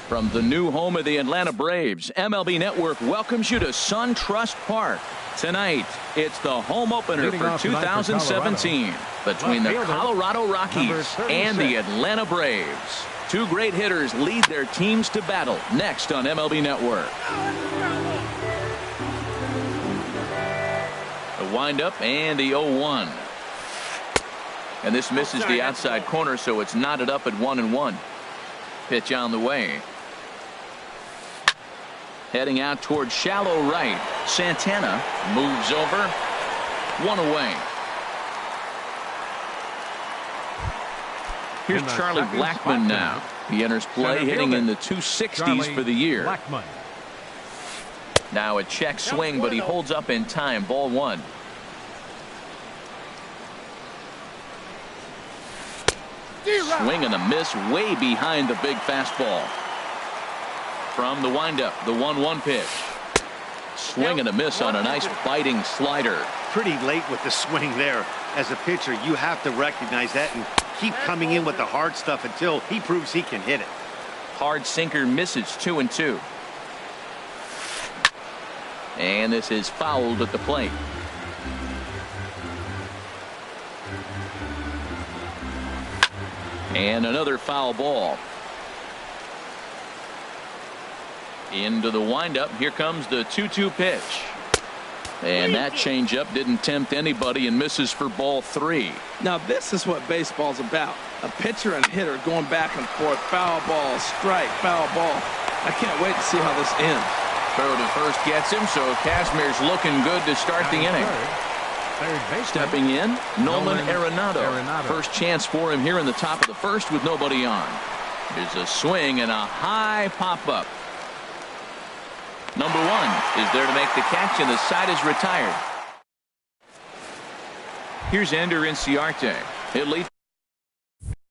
From the new home of the Atlanta Braves, MLB Network welcomes you to SunTrust Park. Tonight, it's the home opener for 2017 between the Colorado Rockies and the Atlanta Braves. Two great hitters lead their teams to battle next on MLB Network. The windup and the 0-1. And this misses the outside corner, so it's knotted up at 1-1. Pitch on the way. Heading out towards shallow right. Santana moves over. One away. Here's Charlie Blackmon now. He enters play hitting in the 260s for the year. Now a check swing, but he holds up in time. Ball one. Swing and a miss way behind the big fastball. From the windup, the 1-1 pitch. Swing and a miss on a nice biting slider. Pretty late with the swing there. As a pitcher, you have to recognize that and keep coming in with the hard stuff until he proves he can hit it. Hard sinker misses 2-2. And this is fouled at the plate. And another foul ball. Into the windup. Here comes the 2-2 pitch. And that changeup didn't tempt anybody and misses for ball three. Now this is what baseball's about. A pitcher and hitter going back and forth. Foul ball, strike, foul ball. I can't wait to see how this ends. Throw to first gets him, so Kazmir's looking good to start the inning. Stepping in, Nolan Arenado. First chance for him here in the top of the first with nobody on. There's a swing and a high pop-up. Number one is there to make the catch, and the side is retired. Here's Ender Inciarte. He'll lead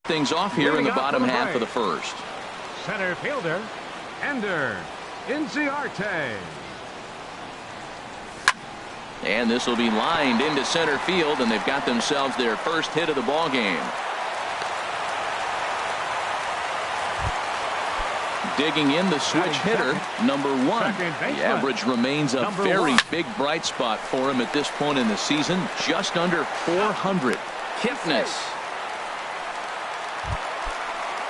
things off here in the bottom half of the first. Center fielder, Ender Inciarte. And this will be lined into center field, and they've got themselves their first hit of the ball game. Digging in the switch hitter, number one. The average remains a very big bright spot for him at this point in the season, just under 400. Kipnis.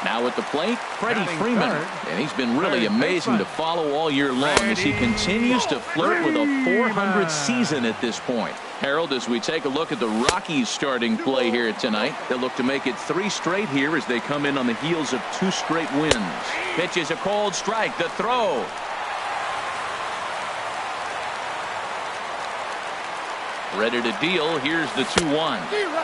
Now at the plate, Freddie Freeman. And he's been really amazing to follow all year long as he continues to flirt with a 400 season at this point. Harold, as we take a look at the Rockies starting play here tonight, they'll look to make it 3 straight here as they come in on the heels of 2 straight wins. Pitch is a cold strike. The throw. Ready to deal. Here's the 2-1.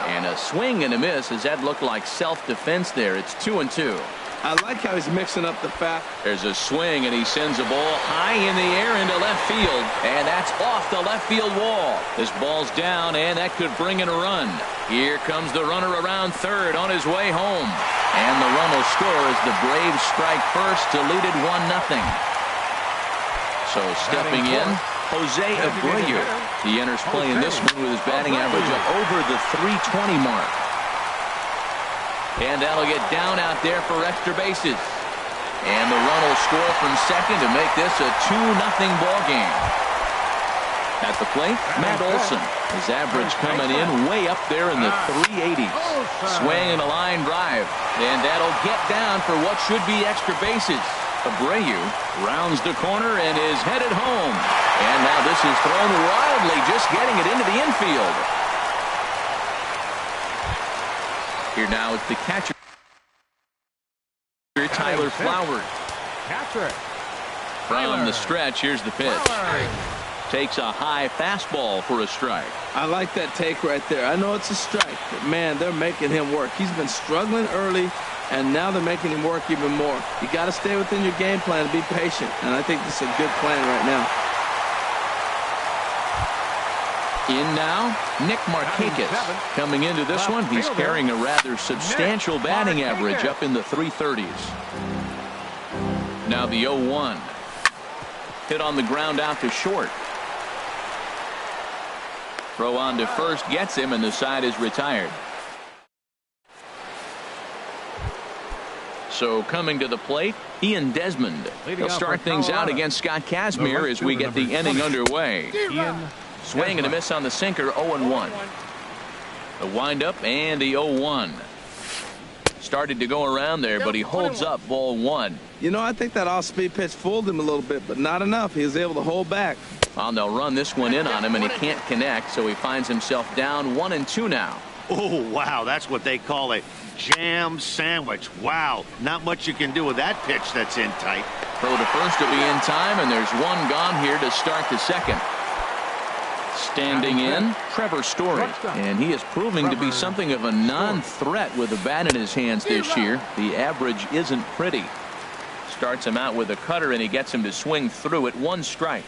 And a swing and a miss. As that looked like self-defense there. It's 2-2. I like how he's mixing up the fast. There's a swing, and he sends a ball high in the air into left field. And that's off the left field wall. This ball's down, and that could bring in a run. Here comes the runner around third on his way home. And the run will score as the Braves strike first to lead it 1-0. So stepping in, Jose Abreu. He enters play in this one with his batting average up over the 320 mark. And that'll get down out there for extra bases. And the run will score from second to make this a 2-0 ball game. At the plate, Matt Olson. His average coming in way up there in the 380s. Swing and a line drive. And that'll get down for what should be extra bases. Abreu rounds the corner and is headed home. And now this is thrown wildly, just getting it into the infield. Here now it's the catcher, Tyler Flowers. From the stretch, here's the pitch. Takes a high fastball for a strike. I like that take right there. I know it's a strike, but man, they're making him work. He's been struggling early, and now they're making him work even more. You got to stay within your game plan and be patient, and I think this is a good plan right now. In now, Nick Markakis. Coming into this one, he's carrying a rather substantial batting average up in the 330s. Now the 0-1. Hit on the ground out to short. Throw on to first gets him, and the side is retired. So coming to the plate, Ian Desmond. He'll start things out against Scott Kazmir as we get the inning underway. Swing and a miss on the sinker, 0-1. The windup and the 0-1. Started to go around there, but he holds up, ball one. You know, I think that off-speed pitch fooled him a little bit, but not enough. He was able to hold back. Well, they'll run this one in on him, and he can't connect, so he finds himself down 1-2 now. Oh, wow, that's what they call a jam sandwich. Wow, not much you can do with that pitch that's in tight. Throw to first will be in time, and there's one gone here to start the second. Standing in, Trevor Story, and he is proving to be something of a non-threat with a bat in his hands this year. The average isn't pretty. Starts him out with a cutter, and he gets him to swing through it. 1 strike.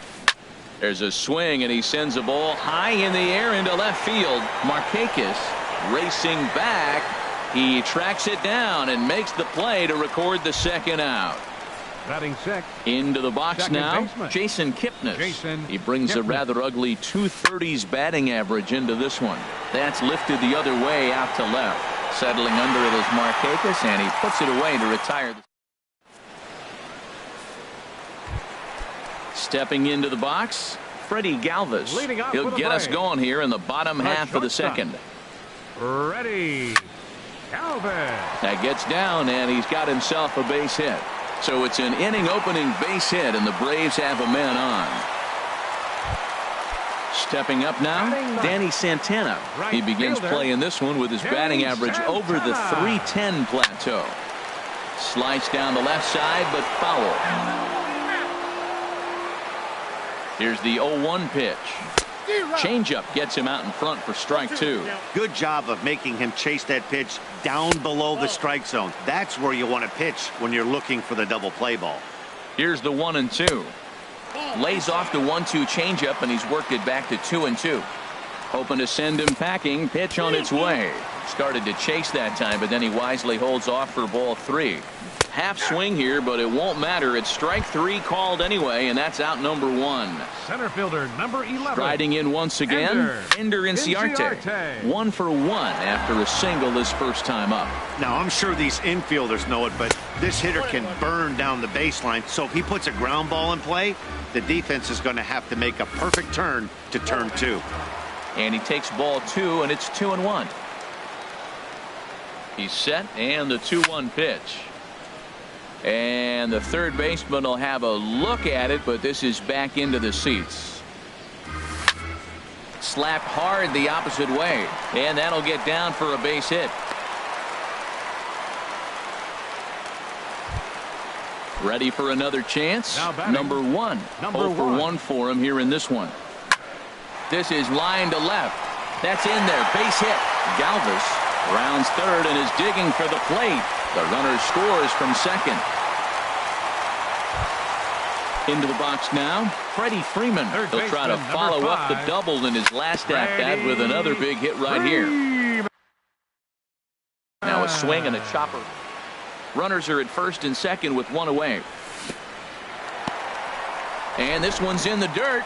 There's a swing, and he sends a ball high in the air into left field. Markakis racing back. He tracks it down and makes the play to record the second out. Batting sixth. Into the box Second now, baseman. Jason Kipnis. He brings Kipnis. a rather ugly 230s batting average into this one. That's lifted the other way out to left. Settling under it is Markakis, and he puts it away to retire. Stepping into the box, Freddie Galvis. Leading off He'll with a get us break. going here in the bottom half of the second. Ready. Calvin. That gets down, and he's got himself a base hit. So it's an inning opening base hit, and the Braves have a man on. Stepping up now, Danny Santana. He begins playing this one with his batting average over the 310 plateau. Slides down the left side, but foul. Here's the 0-1 pitch. Changeup gets him out in front for strike 2. Good job of making him chase that pitch down below the strike zone. That's where you want to pitch when you're looking for the double play ball. Here's the 1-2. Lays off the 1-2 changeup, and he's worked it back to 2-2. Hoping to send him packing. Pitch on its way. Started to chase that time, but then he wisely holds off for ball 3. Half swing here, but it won't matter. It's strike 3 called anyway, and that's out number 1. Center fielder number 11. Striding in once again, Ender Inciarte. 1 for 1 after a single his first time up. Now, I'm sure these infielders know it, but this hitter can burn down the baseline. So if he puts a ground ball in play, the defense is going to have to make a perfect turn to turn 2. And he takes ball 2, and it's 2-1. He's set, and the 2-1 pitch. And the third baseman will have a look at it, but this is back into the seats. Slapped hard the opposite way, and that'll get down for a base hit. Ready for another chance? Number 1. 0 for 1 for him here in this one. This is line to left. That's in there. Base hit. Galvis rounds third and is digging for the plate. The runner scores from second. Into the box now, Freddie Freeman. He'll try to follow up the double in his last at-bat with another big hit right here. Now a swing and a chopper. Runners are at first and second with 1 away. And this one's in the dirt.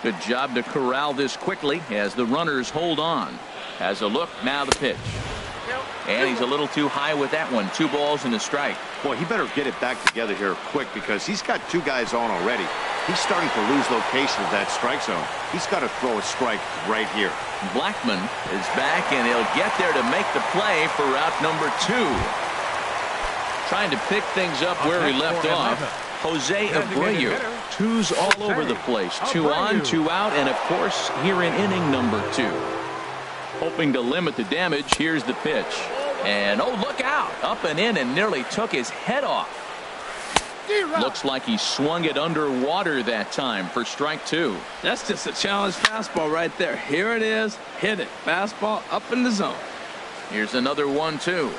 Good job to corral this quickly as the runners hold on. Has a look, now the pitch. And he's a little too high with that one. 2 balls and a strike. Boy, he better get it back together here quick because he's got 2 guys on already. He's starting to lose location of that strike zone. He's got to throw a strike right here. Blackman is back, and he'll get there to make the play for out number 2. Trying to pick things up where he left off. Jose Abreu. 2s all over the place. 2 on, 2 out, and of course here in inning number 2. Hoping to limit the damage. Here's the pitch. And oh, look out. Up and in and nearly took his head off. Looks like he swung it underwater that time for strike 2. That's just a challenge fastball right there. Here it is. Hit it. Fastball up in the zone. Here's another 1-2.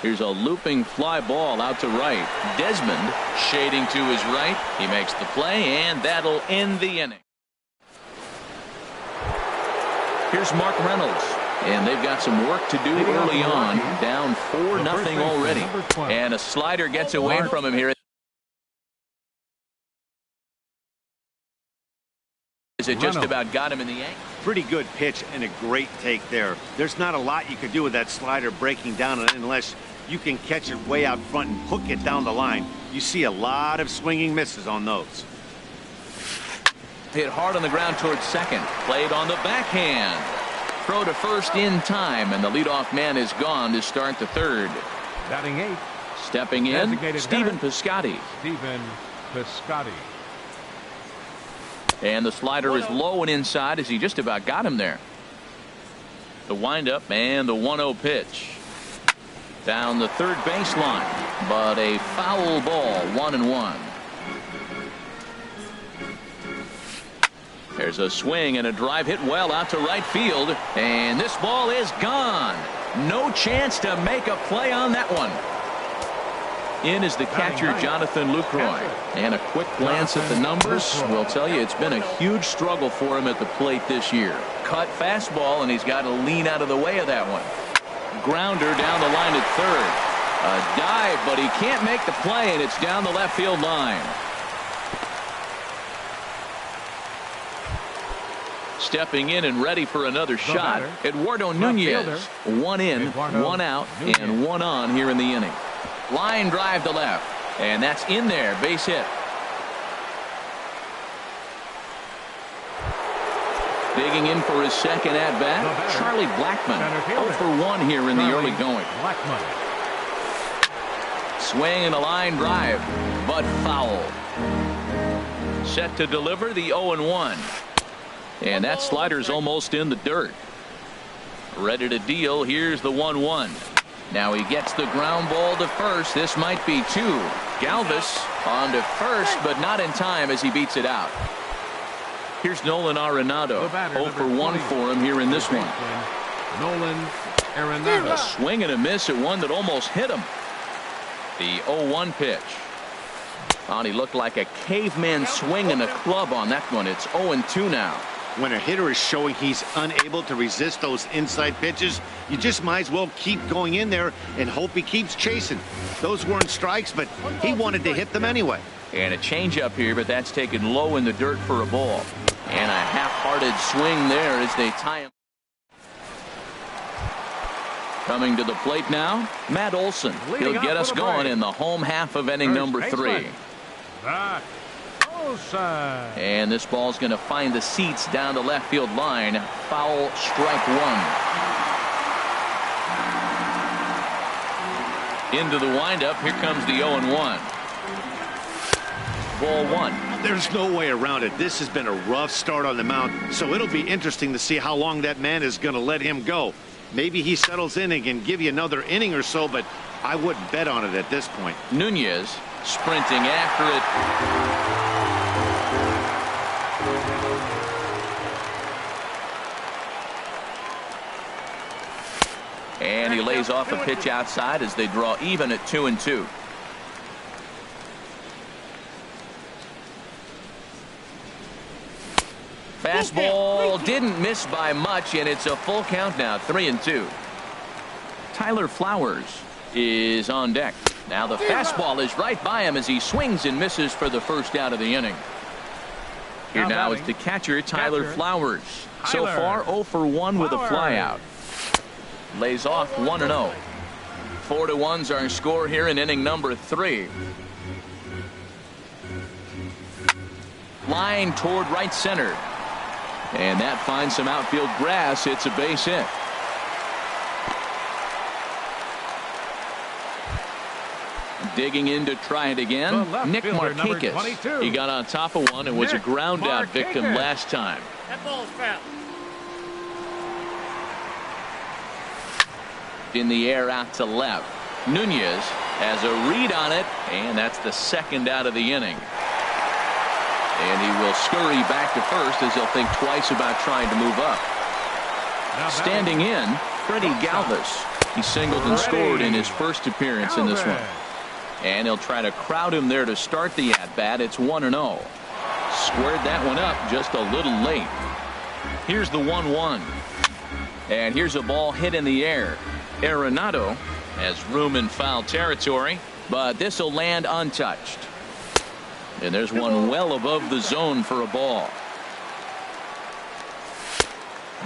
Here's a looping fly ball out to right. Desmond shading to his right. He makes the play, and that'll end the inning. Here's Mark Reynolds, and they've got some work to do early on. Down 4-0 already. And a slider gets away from him here. It just about got him in the ankle. Pretty good pitch and a great take there. There's not a lot you could do with that slider breaking down unless you can catch it way out front and hook it down the line. You see a lot of swinging misses on those. Hit hard on the ground towards second. Played on the backhand. Throw to first in time, and the leadoff man is gone to start the third. Batting 8. Stepping in, Stephen Piscotty. Stephen Piscotty. And the slider is low and inside as he just about got him there. The windup and the 1-0 pitch. Down the third baseline, but a foul ball, 1-1. There's a swing and a drive hit well out to right field, and this ball is gone. No chance to make a play on that one. In is the catcher, Jonathan Lucroy. And a quick glance at the numbers will tell you it's been a huge struggle for him at the plate this year. Cut fastball, and he's got to lean out of the way of that one. Grounder down the line at third. A dive, but he can't make the play, and it's down the left field line. Stepping in and ready for another shot, Eduardo Nunez. One in, one out, and one on here in the inning. Line drive to left, and that's in there. Base hit. Digging in for his second at-bat, Charlie Blackmon. 0 for 1 here in the early going. Swing and a line drive, but foul. Set to deliver the 0-1. And that slider's almost in the dirt. Ready to deal. Here's the 1-1. Now he gets the ground ball to first. This might be 2. Galvis on to first, but not in time as he beats it out. Here's Nolan Arenado. 0 for 1 for him here in this one. Nolan Arenado. A swing and a miss at one that almost hit him. The 0-1 pitch. Oh, he looked like a caveman swinging a club on that one. It's 0-2 now. When a hitter is showing he's unable to resist those inside pitches, you just might as well keep going in there and hope he keeps chasing. Those weren't strikes, but he wanted to hit them anyway. And a changeup here, but that's taken low in the dirt for a ball. And a half-hearted swing there as they tie him. Coming to the plate now, Matt Olson. He'll get us going in the home half of inning number 3. And this ball's going to find the seats down the left field line. Foul, strike 1. Into the windup. Here comes the 0-1. Ball 1. There's no way around it. This has been a rough start on the mound, so it'll be interesting to see how long that man is going to let him go. Maybe he settles in and can give you another inning or so, but I wouldn't bet on it at this point. Nunez sprinting after it. And he lays off a pitch outside as they draw even at 2-2. Fastball didn't miss by much, and it's a full count now, 3-2. Tyler Flowers is on deck. Now the fastball is right by him as he swings and misses for the first out of the inning. Here now is the catcher, Tyler Flowers. So far 0 for 1 with a flyout. Lays off 1-0. 4-1's our score here in inning number 3. Line toward right center. And that finds some outfield grass. It's a base hit. Digging in to try it again, Nick Markakis. He got on top of one and was a ground out victim last time. That ball's foul. In the air out to left. Nunez has a read on it, and that's the second out of the inning. And he will scurry back to first as he'll think twice about trying to move up. Standing in, Freddie Galvis. He singled and scored in his first appearance in this one. And he'll try to crowd him there to start the at-bat. It's 1-0. Squared that one up just a little late. Here's the 1-1. And here's a ball hit in the air. Arenado has room in foul territory, but this will land untouched. And there's one well above the zone for a ball.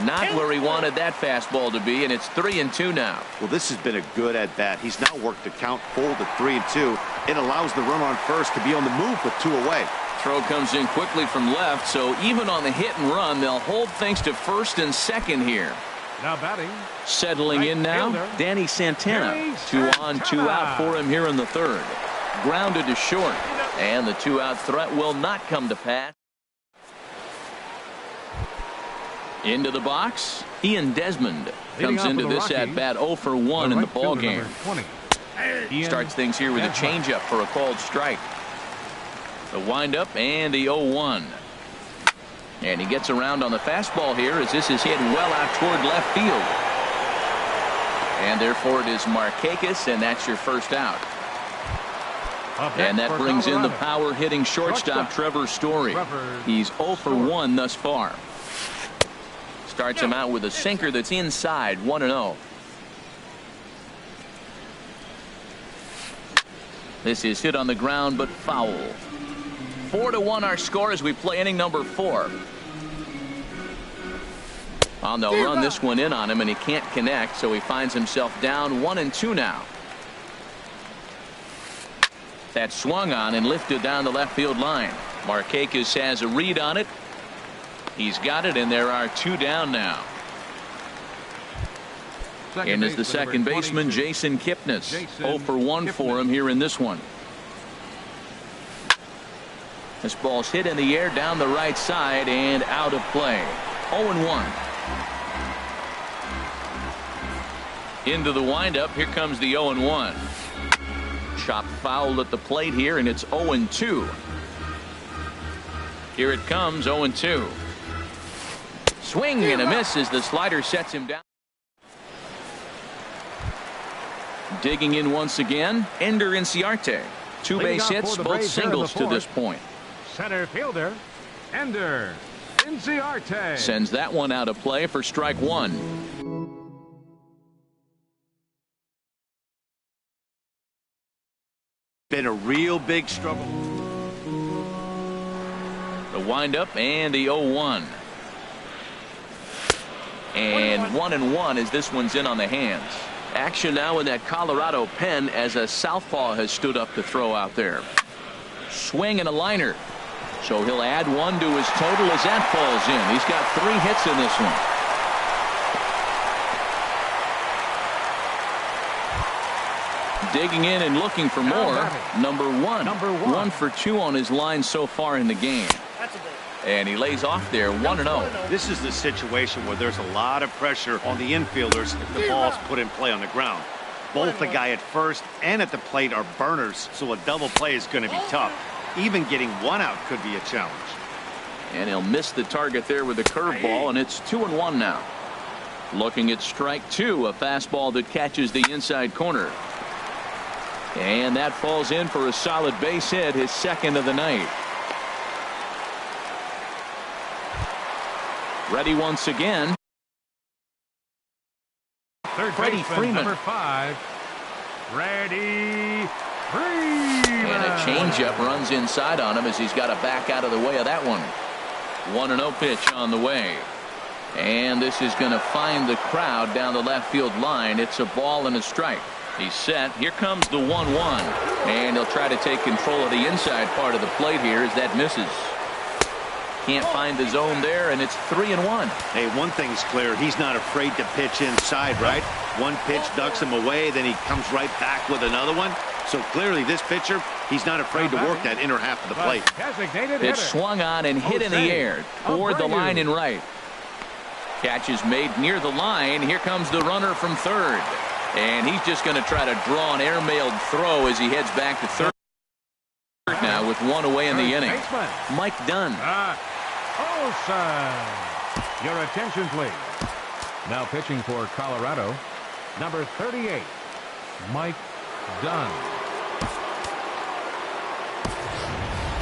Not where he wanted that fastball to be, and it's 3-2 now. Well, this has been a good at-bat. He's now worked the count full to 3-2. It allows the runner on first to be on the move with 2 away. Throw comes in quickly from left, so even on the hit and run, they'll hold things to first and second here. Now batting. Settling in now, Danny Santana. 2 on, 2 out for him here in the third. Grounded to short, and the 2-out threat will not come to pass. Into the box, Ian Desmond comes into this at-bat 0 for 1 in the ball game. Starts things here with a changeup for a called strike. The windup and the 0-1. And he gets around on the fastball here as this is hit well out toward left field. And therefore it is Markakis, and that's your first out. And that brings in the power hitting shortstop Trevor Story. He's 0 for 1 thus far. Starts him out with a sinker that's inside, 1-0. This is hit on the ground but foul. 4-1 our score as we play inning number 4. Well, they'll run this one in on him, and he can't connect, so he finds himself down 1-2 now. That's swung on and lifted down the left field line. Markakis has a read on it. He's got it, and there are 2 down now. And is the second baseman, Jason Kipnis. 0 for 1 for him here in this one. This ball's hit in the air down the right side and out of play. 0-1. Into the windup. Here comes the 0-1. Chopped foul at the plate here, and it's 0-2. Here it comes, 0-2. Swing and a miss as the slider sets him down. Digging in once again, Ender Inciarte. 2 base hits, both singles to this point. Center fielder, Ender Inciarte. Sends that one out of play for strike 1. Been a real big struggle. The windup and the 0-1. And 1-1 as this one's in on the hands. Action now in that Colorado pen as a southpaw has stood up to throw out there. Swing and a liner. So he'll add 1 to his total as that falls in. He's got 3 hits in this one. Digging in and looking for more. Number 1. 1 for 2 on his line so far in the game. And he lays off there 1-0. This is the situation where there's a lot of pressure on the infielders if the ball's put in play on the ground. Both the guy at first and at the plate are burners, so a double play is going to be tough. Even getting 1 out could be a challenge. And he'll miss the target there with a curveball, and it's 2-1 now. Looking at strike 2, a fastball that catches the inside corner. And that falls in for a solid base hit, his second of the night. Ready once again. Freddie Freeman. Number 5. Freddie Freeman. And a changeup runs inside on him as he's got to back out of the way of that one. 1-0 pitch on the way. And this is going to find the crowd down the left field line. It's a ball and a strike. He's set. Here comes the 1-1. And he'll try to take control of the inside part of the plate here as that misses. Can't find the zone there, and it's 3-1. Hey, one thing's clear. He's not afraid to pitch inside, right? One pitch ducks him away, then he comes right back with another one. So clearly this pitcher, he's not afraid to work that inner half of the plate. Pitch swung on and hit in the air toward the line and right. Catch is made near the line. Here comes the runner from third. And he's just going to try to draw an airmailed throw as he heads back to third now with 1 away in the inning. Mike Dunn. Your attention, please. Now pitching for Colorado, number 38, Mike Dunn.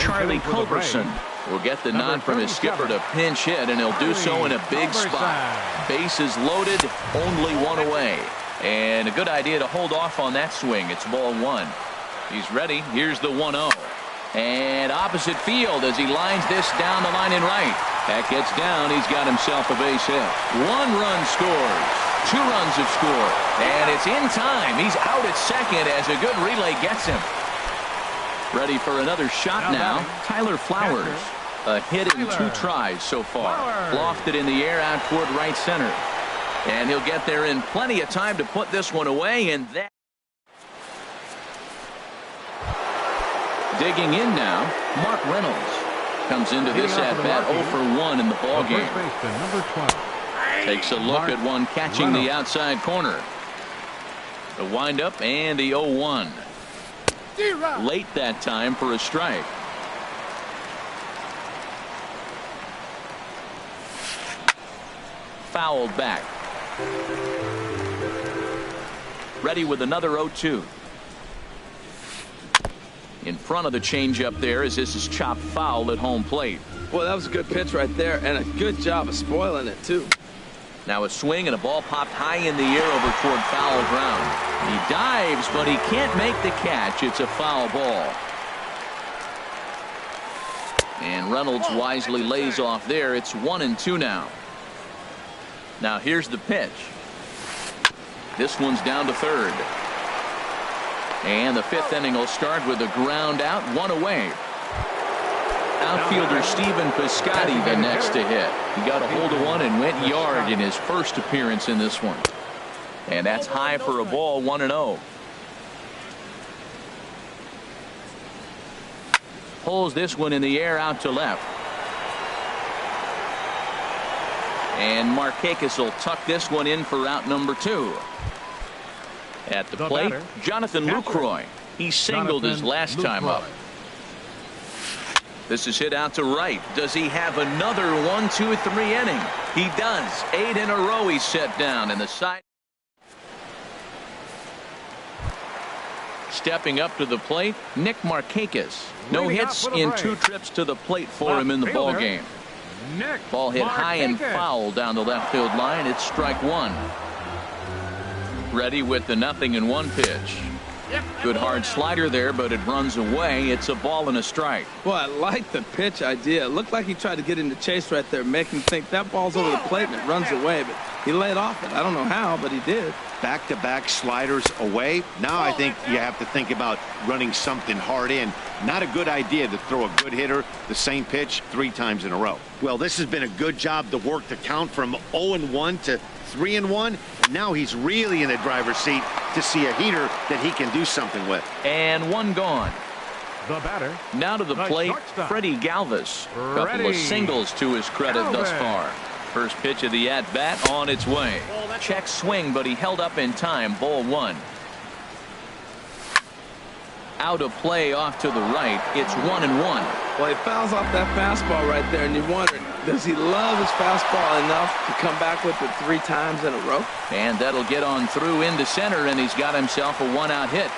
Charlie Culberson will get the nod from his skipper to pinch hit, and he'll do so in a big spot. Bases loaded, only 1 away. And a good idea to hold off on that swing. It's ball 1. He's ready. Here's the 1-0. And opposite field as he lines this down the line in right. That gets down. He's got himself a base hit. 1 run scores. 2 runs have scored. And it's in time. He's out at second as a good relay gets him. Ready for another shot now. Tyler Flowers. A hit in 2 tries so far. Lofted in the air out toward right center. And he'll get there in plenty of time to put this one away. And that. Digging in now, Mark Reynolds. Comes into this at-bat 0 for 1 in the ballgame. Takes a look at one catching the outside corner. The windup and the 0-1. Late that time for a strike. Fouled back. Ready with another 0-2. In front of the changeup there as this is chopped foul at home plate. Well, that was a good pitch right there, and a good job of spoiling it, too. Now a swing and a ball popped high in the air over toward foul ground. He dives, but he can't make the catch. It's a foul ball. And Reynolds wisely lays off there. It's 1-2 now. Now here's the pitch. This one's down to third. And the 5th inning will start with a ground out, 1 away. Outfielder Stephen Piscotty the next to hit. He got a hold of one and went yard in his first appearance in this one. And that's high for a ball, 1-0. Pulls this one in the air out to left. And Markakis will tuck this one in for out number 2. At the plate, Jonathan Lucroy. He singled his last time up. This is hit out to right. Does he have another 1-2-3 inning? He does. 8 in a row he's set down in the side. Stepping up to the plate, Nick Markakis. No hits in 2 trips to the plate for him in the ball game. Ball hit high and foul down the left field line. It's strike 1. Ready with the 0-1 pitch. Good hard slider there, but it runs away. It's a ball and a strike. Well, I like the pitch idea. It looked like he tried to get into chase right there, make him think that ball's over the plate and it runs away, but he laid off it. I don't know how, but he did. Back-to-back sliders away. Now I think you have to think about running something hard in. Not a good idea to throw a good hitter the same pitch 3 times in a row. Well, this has been a good job to work the count from 0-1 to 3-1. And now he's really in the driver's seat to see a heater that he can do something with. And 1 gone. The batter. Now to the plate, Freddie Galvis. A couple of singles to his credit thus far. First pitch of the at-bat on its way. Check swing, but he held up in time. Ball 1. Out of play off to the right. It's 1-1. Well, he fouls off that fastball right there, and you wonder, does he love his fastball enough to come back with it 3 times in a row? And that'll get on through into center, and he's got himself a 1-out hit.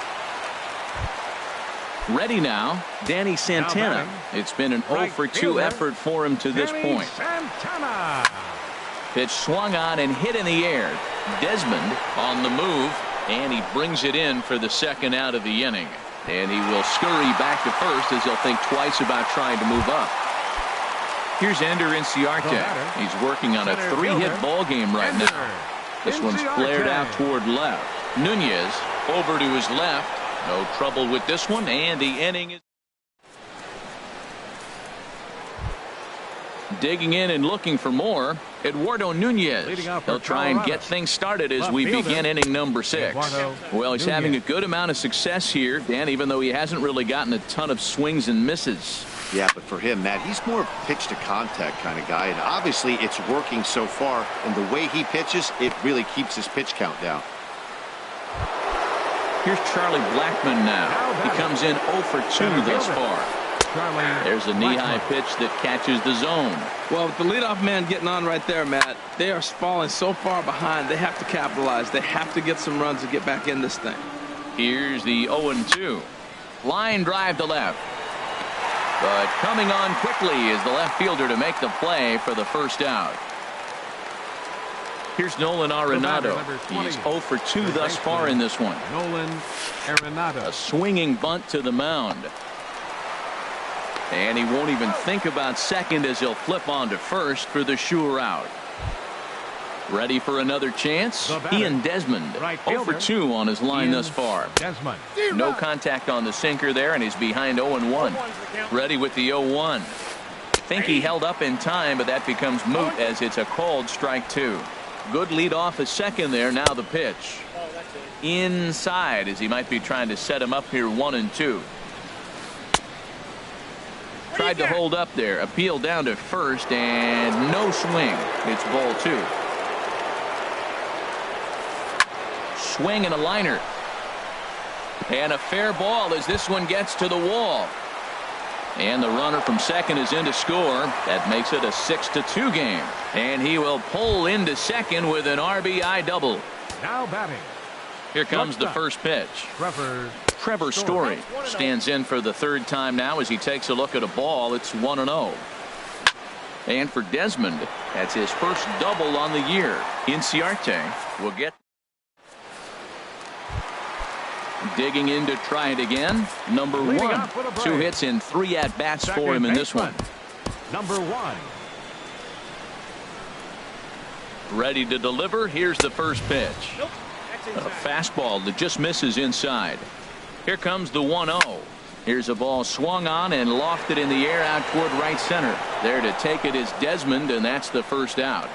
Ready now, Danny Santana. It's been an 0 for 2 effort for him to this point. Pitch swung on and hit in the air. Desmond on the move, and he brings it in for the 2nd out of the inning. And he will scurry back to first as he'll think twice about trying to move up. Here's Ender Inciarte. He's working on a 3-hit ball game right now. This one's flared out toward left. Nunez over to his left. No trouble with this one, and the inning is digging in and looking for more. Eduardo Nunez. He'll try and get things started as we begin inning number 6. Well, he's having a good amount of success here, Dan, even though he hasn't really gotten a ton of swings and misses. Yeah, but for him, Matt, he's more pitch to contact kind of guy, and obviously it's working so far, and the way he pitches, it really keeps his pitch count down. Here's Charlie Blackmon now. He comes in 0 for 2 thus far. There's a knee-high pitch that catches the zone. Well, with the leadoff man getting on right there, Matt, they are falling so far behind, they have to capitalize. They have to get some runs to get back in this thing. Here's the 0-2. Line drive to left. But coming on quickly is the left fielder to make the play for the 1st out. Here's Nolan Arenado. He's 0 for 2 thus far in this one. Nolan Arenado. A swinging bunt to the mound. And he won't even think about second as he'll flip on to first for the sure out. Ready for another chance? He and Desmond, 0 for 2 on his line thus far. Desmond. No contact on the sinker there, and he's behind 0-1. Ready with the 0-1. Think he held up in time, but that becomes moot as it's a called strike 2. Good lead off a second there. Now the pitch. Inside as he might be trying to set him up here 1-2. Tried to hold up there. Appeal down to first and no swing. It's ball 2. Swing and a liner. And a fair ball as this one gets to the wall. And the runner from second is in to score. That makes it a 6-2 game. And he will pull into second with an RBI double. Now batting. Here comes the first pitch. Trevor Story stands in for the third time now as he takes a look at a ball. It's 1-0. And for Desmond, that's his first double on the year. Inciarte will get. Digging in to try it again. Number 1. 2 hits and 3 at-bats for him in this one. Number 1. Ready to deliver. Here's the first pitch. A fastball that just misses inside. Here comes the 1-0. Here's a ball swung on and lofted in the air out toward right center. There to take it is Desmond, and that's the first out.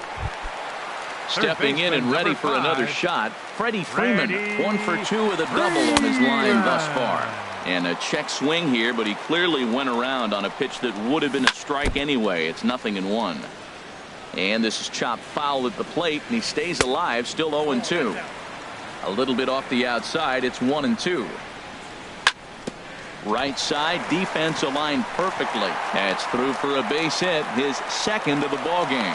Stepping in and ready for another shot, Freddie Freeman, 1 for 2 with a double on his line thus far. And a check swing here, but he clearly went around on a pitch that would have been a strike anyway. It's 0-1. And this is chopped foul at the plate, and he stays alive, still 0-2. A little bit off the outside, it's 1-2. Right side, defense aligned perfectly. That's through for a base hit, his second of the ball game.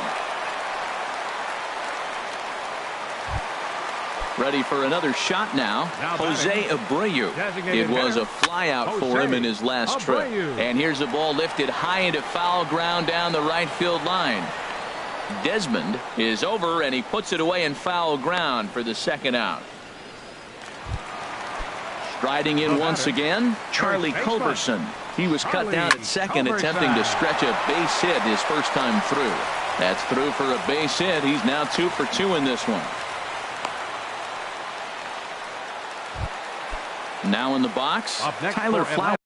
Ready for another shot now. Jose Abreu. It was a fly out for him in his last trip. And here's a ball lifted high into foul ground down the right field line. Desmond is over and he puts it away in foul ground for the second out. Striding in once again, Charlie Culberson. He was cut down at second, attempting to stretch a base hit his first time through. That's through for a base hit. He's now 2 for 2 in this one. Now in the box, Tyler Flowers.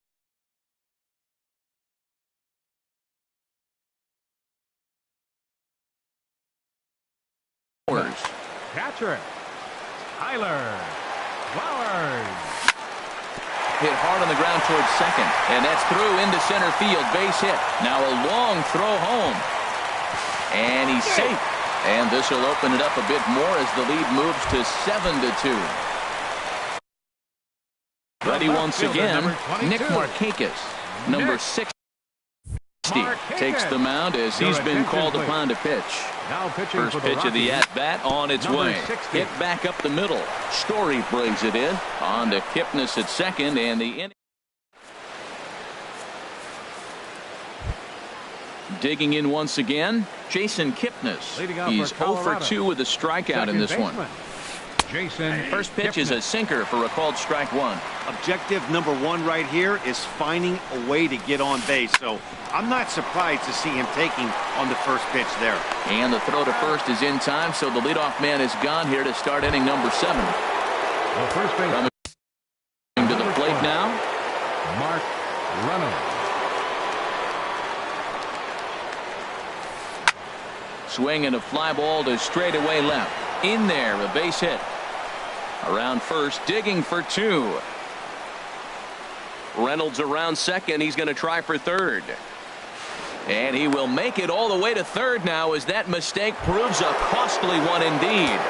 Catcher, Tyler Flowers. Hit hard on the ground towards second, and that's through into center field. Base hit. Now a long throw home. And he's safe. And this will open it up a bit more as the lead moves to 7-2. Ready once again, Nick Markakis, number 60, takes the mound as he's been called upon to pitch. First pitch of the at-bat on its way. Hit back up the middle. Story brings it in. On to Kipnis at second, and the inning. Digging in once again, Jason Kipnis. He's 0 for 2 with a strikeout in this one. First pitch is a sinker for a called strike 1. Objective number 1 right here is finding a way to get on base. So I'm not surprised to see him taking on the first pitch there. And the throw to first is in time, so the leadoff man is gone here to start inning number 7. Coming to the plate now, Mark Reynolds. Swing and a fly ball to straightaway left. In there, a base hit. Around first, digging for 2. Reynolds around second. He's going to try for third. And he will make it all the way to third now as that mistake proves a costly one indeed.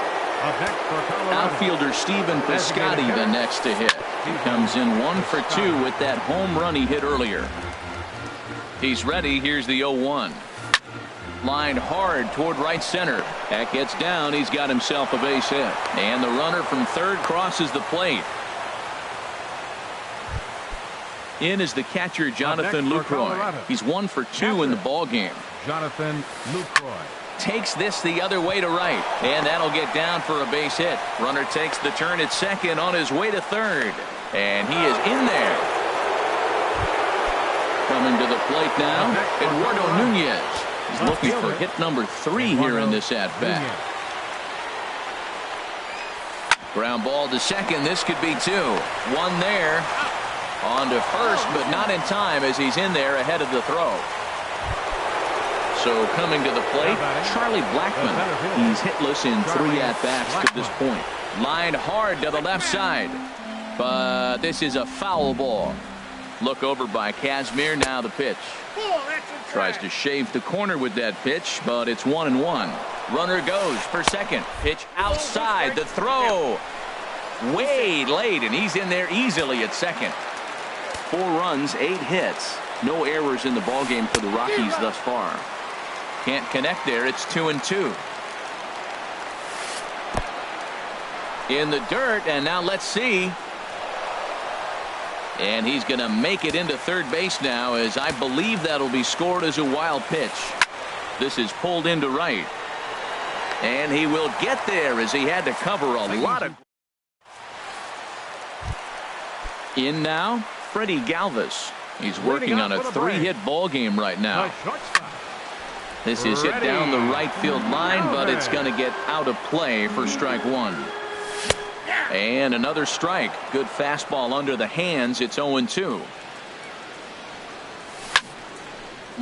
Outfielder Stephen Piscotty the next to hit. He comes in 1 for 2 with that home run he hit earlier. He's ready. Here's the 0-1. Lined hard toward right center. That gets down. He's got himself a base hit. And the runner from third crosses the plate. In is the catcher, Jonathan Lucroy. He's 1 for 2 in the ball game. Jonathan Lucroy takes this the other way to right, and that'll get down for a base hit. Runner takes the turn at second on his way to third, and he is in there. Coming to the plate now, Eduardo Nunez. He's looking for hit number 3 here in this at-bat. Ground ball to second. This could be 2. 1 there. On to first, but not in time as he's in there ahead of the throw. So coming to the plate, Charlie Blackmon. He's hitless in 3 at-bats to this point. Lined hard to the left side. But this is a foul ball. Look over by Kazmir. Now the pitch. Tries to shave the corner with that pitch, but it's 1-1. Runner goes for second. Pitch outside. The throw. Way late, and he's in there easily at second. 4 runs, 8 hits. No errors in the ballgame for the Rockies thus far. Can't connect there. It's 2-2. In the dirt, and now let's see. And he's going to make it into third base now, as I believe that'll be scored as a wild pitch. This is pulled into right. And he will get there as he had to cover a lot of. In now, Freddie Galvis. He's working on a 3-hit ball game right now. This is hit down the right field line, but it's going to get out of play for strike 1. And another strike. Good fastball under the hands. It's 0-2.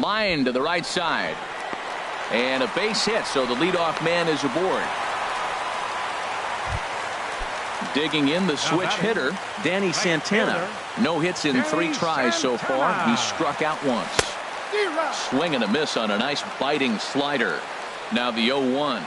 Line to the right side. And a base hit, so the leadoff man is aboard. Digging in the switch hitter, Danny Santana. No hits in 3 tries so far. He struck out once. Swing and a miss on a nice biting slider. Now the 0-1.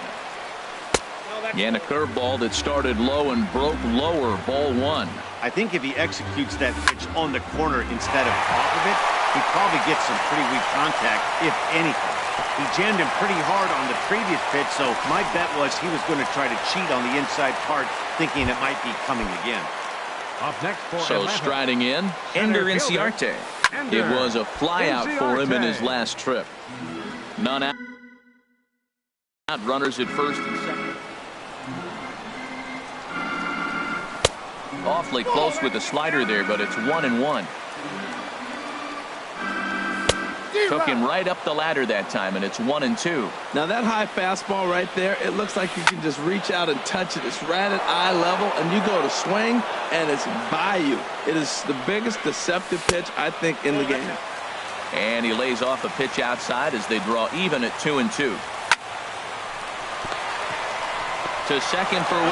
And a curveball that started low and broke lower. Ball 1. I think if he executes that pitch on the corner instead of off of it, he probably gets some pretty weak contact, if anything. He jammed him pretty hard on the previous pitch, so my bet was he was going to try to cheat on the inside part, thinking it might be coming again. Up next for so Atlanta, striking in, Ender Inciarte. It was a flyout for him in his last trip. None out. Runners at first and second. Awfully close with the slider there, but it's 1-1. Took him right up the ladder that time, and it's 1-2. Now that high fastball right there, it looks like you can just reach out and touch it. It's right at eye level, and you go to swing, and it's by you. It is the biggest deceptive pitch, I think, in the game. And he lays off a pitch outside as they draw even at 2-2. To second for 1.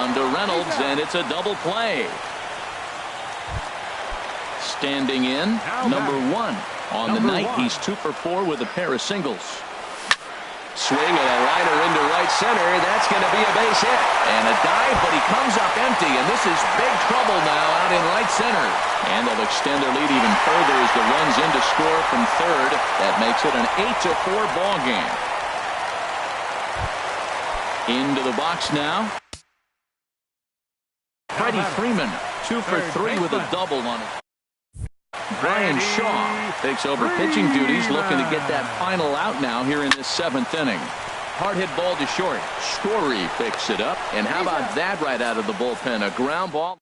On to Reynolds, and it's a double play. Standing in, number 1. On the night, he's 2 for 4 with a pair of singles. Swing and a liner into right center. That's going to be a base hit. And a dive, but he comes up empty, and this is big trouble now out in right center. And they'll extend their lead even further as the runs in to score from third. That makes it an 8-4 ball game. Into the box now. Freddie Freeman, 2 for 3 with a double on it. Brian Shaw takes over pitching duties, looking to get that final out now here in this 7th inning. Hard hit ball to short. Story picks it up. And how about that right out of the bullpen? A ground ball.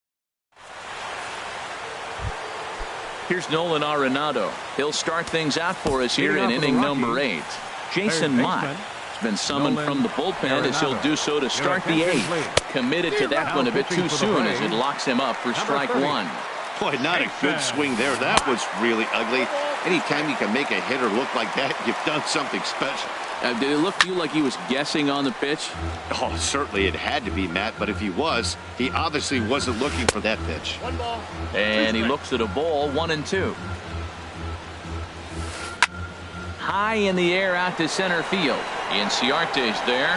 Here's Nolan Arenado. He'll start things out for us here in inning number 8. Jason Mott has been summoned from the bullpen as he'll do so to start the 8th. Committed to that one a bit too soon as it locks him up for strike 1. Boy, not a good swing there. That was really ugly. Anytime you can make a hitter look like that, you've done something special. Did it look to you like he was guessing on the pitch? Oh, certainly it had to be, Matt, but if he was, he obviously wasn't looking for that pitch. 1 ball. And he looks at a ball, 1-2. High in the air out to center field. Inciarte's there.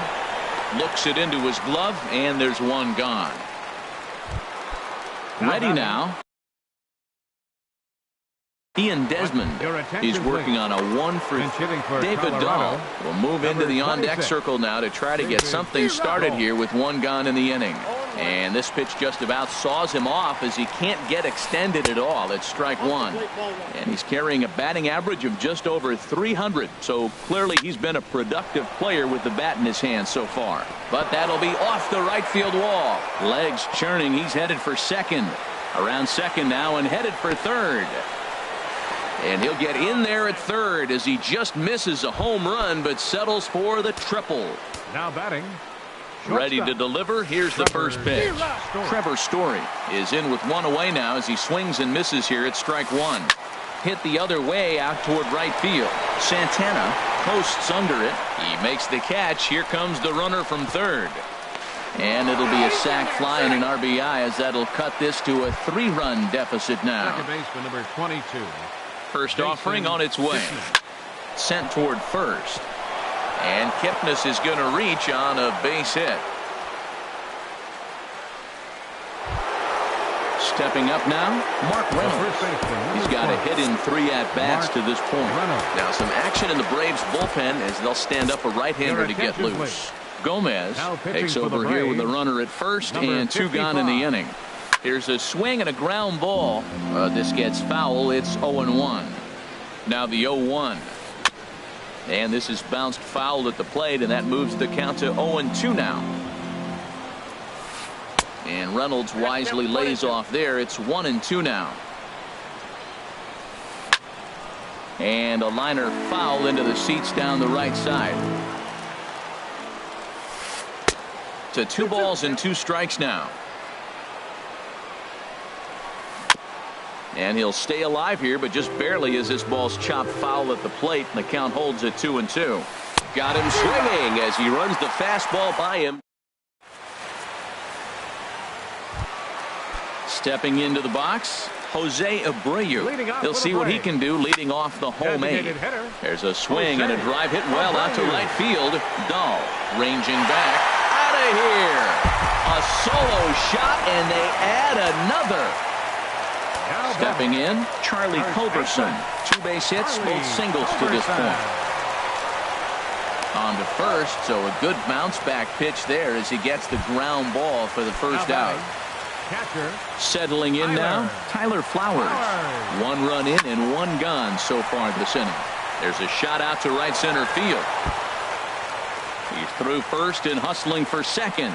Looks it into his glove, and there's 1 gone. Ready now. Ian Desmond. He's working on a 1 for David Dahl. Will move into the on-deck circle now to try to get something started here with 1 gone in the inning. And this pitch just about saws him off as he can't get extended at all. It's strike 1. And he's carrying a batting average of just over 300. So clearly he's been a productive player with the bat in his hand so far. But that'll be off the right field wall. Legs churning. He's headed for second. Around second now and headed for third. And he'll get in there at third as he just misses a home run but settles for the triple. Now batting. Ready to deliver. Here's the first pitch. Trevor Story is in with one away now as he swings and misses here at strike one. Hit the other way out toward right field. Santana posts under it. He makes the catch. Here comes the runner from third. And it'll be a sac fly and an RBI as that'll cut this to a 3-run deficit now. Second baseman number 22. First offering on its way. Sent toward first. And Kipnis is going to reach on a base hit. Stepping up now, Mark Reynolds. He's got a hit in 3 at-bats to this point. Now some action in the Braves bullpen as they'll stand up a right-hander to get loose. Gomez takes over here with a runner at first and 2 gone in the inning. Here's a swing and a ground ball. This gets foul. It's 0-1. Now the 0-1. And this is bounced foul at the plate, and that moves the count to 0-2 now. And Reynolds wisely lays off there. It's 1-2 now. And a liner foul into the seats down the right side. To 2 balls and 2 strikes now. And he'll stay alive here, but just barely as this ball's chopped foul at the plate, and the count holds at 2-2. Got him swinging as he runs the fastball by him. Stepping into the box, Jose Abreu. He'll see what he can do leading off the home 8. There's a swing and a drive hit well out to right field. Dahl ranging back. Out of here. A solo shot, and they add another. Stepping in, Charlie Culberson. 2 base hits, both singles to this point. On to first, so a good bounce back pitch there as he gets the ground ball for the first out. Settling in now, Tyler Flowers. 1 run in and 1 gone so far this inning. There's a shot out to right center field. He's through first and hustling for second.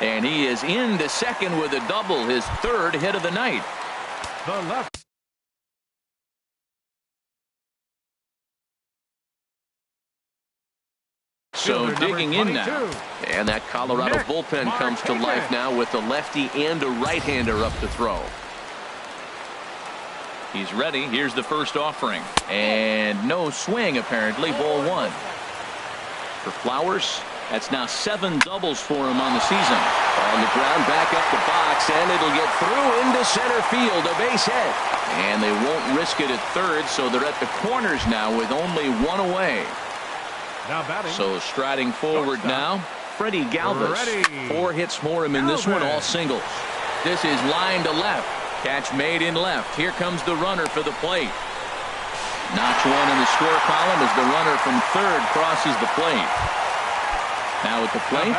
And he is into second with a double, his 3rd hit of the night. The left. So digging in now. And that Colorado bullpen comes to life now with a lefty and a right-hander up to throw. He's ready. Here's the first offering. And no swing apparently. Ball 1. For Flowers. That's now 7 doubles for him on the season. On the ground, back up the box, and it'll get through into center field, a base hit. And they won't risk it at third, so they're at the corners now with only 1 away. Now batting. So striding forward now, Freddie Galvis. 4 hits for him in this one, all singles. This is line to left. Catch made in left. Here comes the runner for the plate. Notch 1 in the score column as the runner from third crosses the plate. Now at the plate,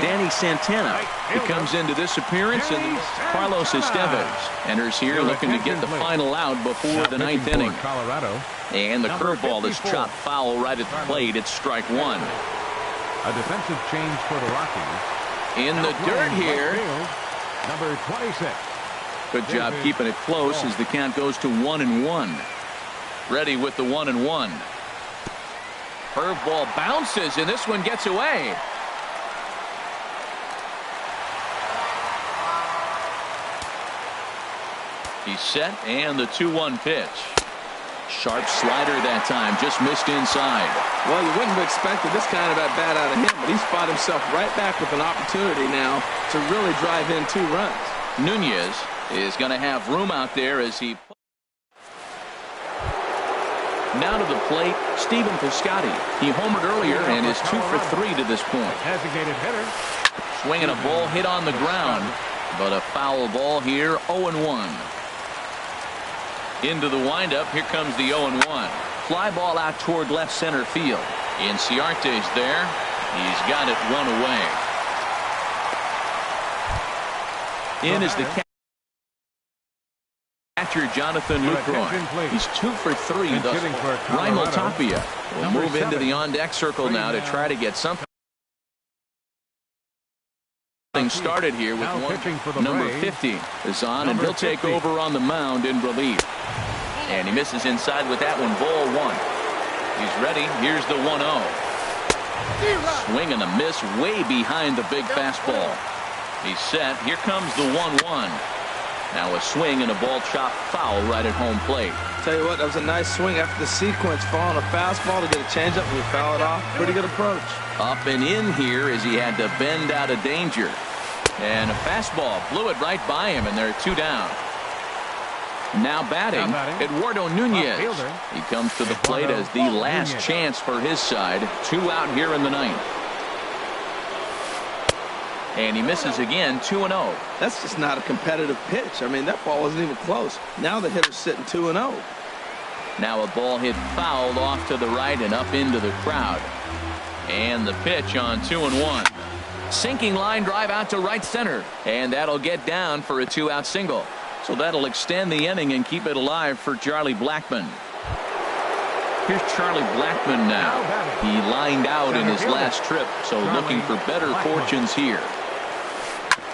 Danny Santana. He comes into this appearance, and Carlos Estevez enters here looking to get the final out before the 9th inning. And the curveball is chopped foul right at the plate. It's strike 1. A defensive change for the Rockies. In the dirt here. Number 26. Good job keeping it close as the count goes to 1-1. Ready with the 1-1. Curveball bounces, and this one gets away. He's set, and the 2-1 pitch. Sharp slider that time, just missed inside. Well, you wouldn't have expected this kind of at bat out of him, but he's fought himself right back with an opportunity now to really drive in 2 runs. Nunez is going to have room out there as he... Now to the plate, Stephen Piscotty. He homered earlier and is 2 for 3 to this point. Designated hitter. Swinging a ball hit on the ground, but a foul ball here, 0-1. Into the windup, here comes the 0-1. Fly ball out toward left center field. Inciarte's there. He's got it 1 away. In is the catcher Jonathan Lucroy. He's 2 for 3 thus far. Raimel Tapia will move into the on-deck circle now to try to get something things started here with Now pitching for the number Braves, 50 is on, and number he'll take 50. over on the mound in relief. And he misses inside with that one. Ball one. He's ready. Here's the 1-0. Swing and a miss way behind the big fastball. He's set. Here comes the 1-1. Now a swing and a ball chopped foul right at home plate. Tell you what, that was a nice swing after the sequence, following a fastball to get a changeup and we foul it off. Pretty good approach. Up and in here as he had to bend out of danger. And a fastball blew it right by him, and they're 2 down. Now batting, Eduardo Nunez. He comes to the plate as the last chance for his side. 2 out here in the 9th. And he misses again, 2-0. That's just not a competitive pitch. I mean, that ball wasn't even close. Now the hitter's sitting 2-0. Now a ball hit fouled off to the right and up into the crowd. And the pitch on 2-1. Sinking line drive out to right center. And that'll get down for a 2-out single. So that'll extend the inning and keep it alive for Charlie Blackmon. Here's Charlie Blackmon now. He lined out in his last trip, so looking for better fortunes here.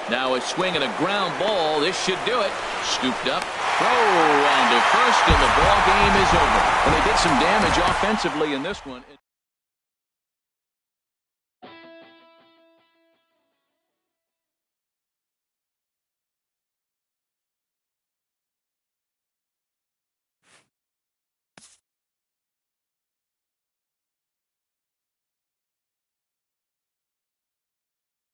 Now a swing and a ground ball. This should do it. Scooped up. Throw on to first, and the ball game is over. And they did some damage offensively in this one.